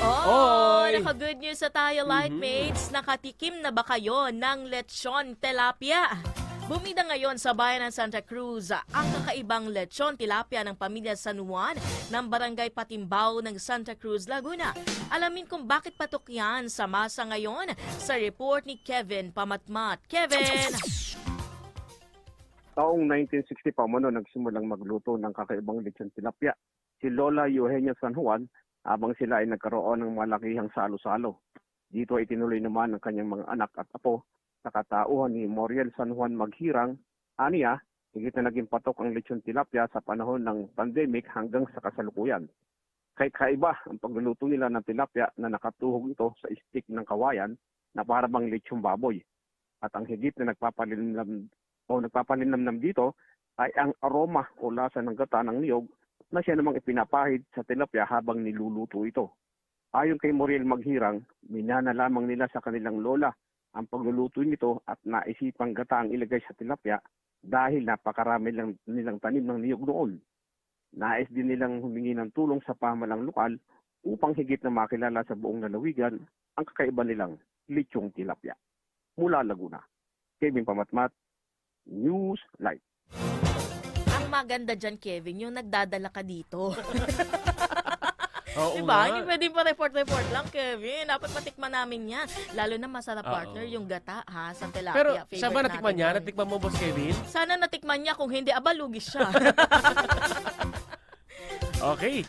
Oh, Oy! naka-good news sa tayo, Lightmates. Nakatikim na ba kayo ng lechon tilapia? Bumida ngayon sa bayan ng Santa Cruz ang kakaibang lechon tilapia ng pamilya San Juan ng barangay Patimbao ng Santa Cruz, Laguna. Alamin kung bakit patok yan sa masa ngayon sa report ni Kevin Pamatmat. Kevin! Taong 1960 pa umano nagsimulang magluto ng kakaibang lechon tilapia si Lola Eugenia San Juan habang sila ay nagkaroon ng malakihang salo-salo. Dito ay tinuloy naman ng kanyang mga anak at apo sa katauhan ni Moriel San Juan Maghirang. Aniya, higit na naging patok ang lechon tilapia sa panahon ng pandemic hanggang sa kasalukuyan. Kahit kaiba ang pagluluto nila ng tilapia na nakatuhog ito sa stick ng kawayan na parang lechong baboy. At ang higit na nagpapalinamnam dito ay ang aroma o lasa ng gata ng niyog na siya namang ipinapahid sa tilapia habang niluluto ito. Ayon kay Moriel Maghirang, minana lamang nila sa kanilang lola ang pagluluto nito at naisipang gata ang ilagay sa tilapia dahil napakarami lang nilang tanim ng niyog noon. Nais din nilang humingi ng tulong sa pamahalang lokal upang higit na makilala sa buong lalawigan ang kakaiba nilang lechong tilapia. Mula Laguna, Kevin Pamatmat, News Live. Ang maganda dyan, Kevin, yung nagdadala ka dito. Oo Diba? nga. Hindi pwede pa report lang, Kevin. Dapat matikman namin yan. Lalo na masarap, partner, yung gata, ha, sa tilapia. Pero Favorite siya ba natikman natin niya? yun. Natikman mo, Boss Kevin? Sana natikman niya. Kung hindi, abalugis siya. Okay.